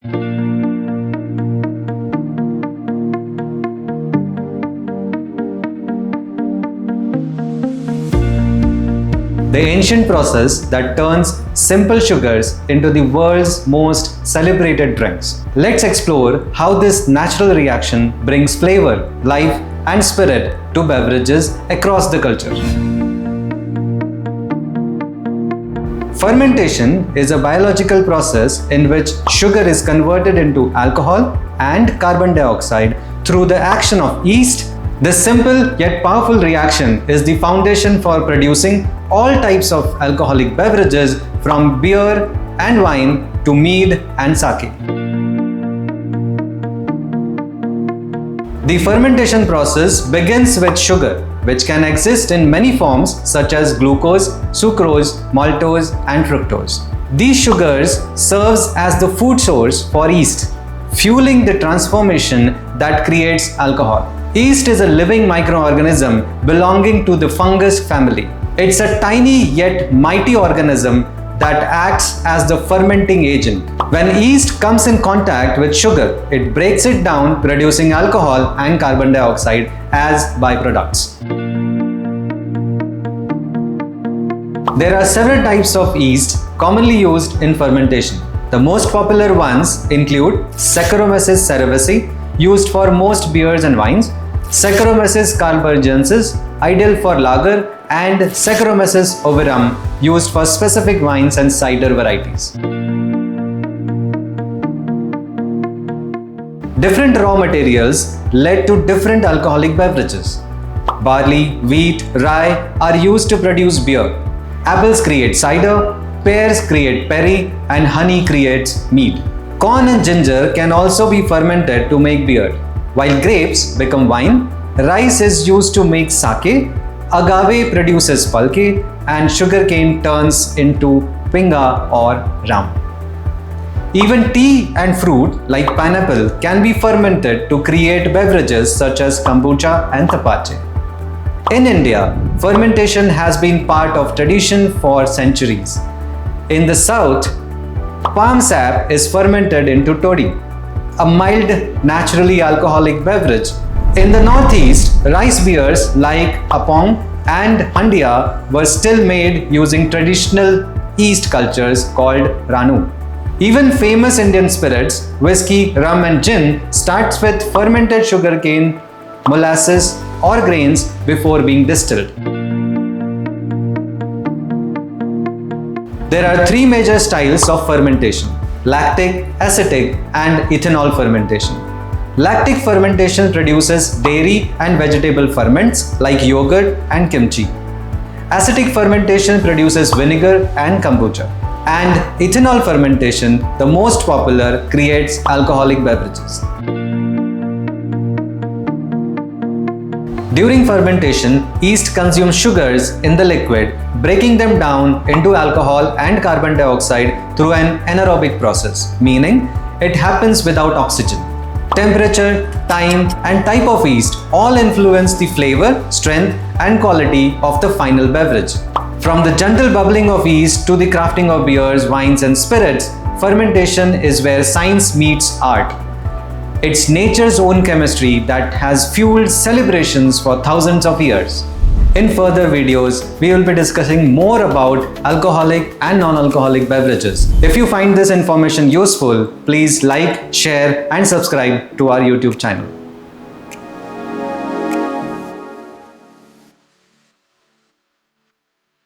The ancient process that turns simple sugars into the world's most celebrated drinks. Let's explore how this natural reaction brings flavor, life, and spirit to beverages across the culture. Fermentation is a biological process in which sugar is converted into alcohol and carbon dioxide through the action of yeast. This simple yet powerful reaction is the foundation for producing all types of alcoholic beverages, from beer and wine to mead and sake. The fermentation process begins with sugar, which can exist in many forms such as glucose, sucrose, maltose, and fructose. These sugars serves as the food source for yeast, fueling the transformation that creates alcohol. Yeast is a living microorganism belonging to the fungus family. It's a tiny yet mighty organism that acts as the fermenting agent. When yeast comes in contact with sugar, it breaks it down, producing alcohol and carbon dioxide as byproducts. There are several types of yeast commonly used in fermentation. The most popular ones include Saccharomyces cerevisiae, used for most beers and wines, Saccharomyces carbagensis, ideal for lager, and Saccharomyces ovirum, used for specific wines and cider varieties. Different raw materials led to different alcoholic beverages. Barley, wheat, rye are used to produce beer. Apples create cider, pears create perry, and honey creates mead. Corn and ginger can also be fermented to make beer. While grapes become wine, rice is used to make sake, agave produces pulque, and sugarcane turns into pinga or rum. Even tea and fruit like pineapple can be fermented to create beverages such as kombucha and tapache. In India, fermentation has been part of tradition for centuries. In the south, palm sap is fermented into toddy, a mild, naturally alcoholic beverage. In the northeast, rice beers like appam and handia were still made using traditional yeast cultures called ranu. Even famous Indian spirits, whiskey, rum and gin, starts with fermented sugarcane, molasses or grains before being distilled. There are three major styles of fermentation: lactic, acetic, and ethanol fermentation. Lactic fermentation produces dairy and vegetable ferments like yogurt and kimchi. Acetic fermentation produces vinegar and kombucha. And ethanol fermentation, the most popular, creates alcoholic beverages. During fermentation, yeast consumes sugars in the liquid, breaking them down into alcohol and carbon dioxide through an anaerobic process, meaning it happens without oxygen. Temperature, time, and type of yeast all influence the flavor, strength, and quality of the final beverage. From the gentle bubbling of yeast to the crafting of beers, wines, and spirits, fermentation is where science meets art. It's nature's own chemistry that has fueled celebrations for thousands of years. In further videos, we will be discussing more about alcoholic and non-alcoholic beverages. If you find this information useful, please like, share, and subscribe to our YouTube channel.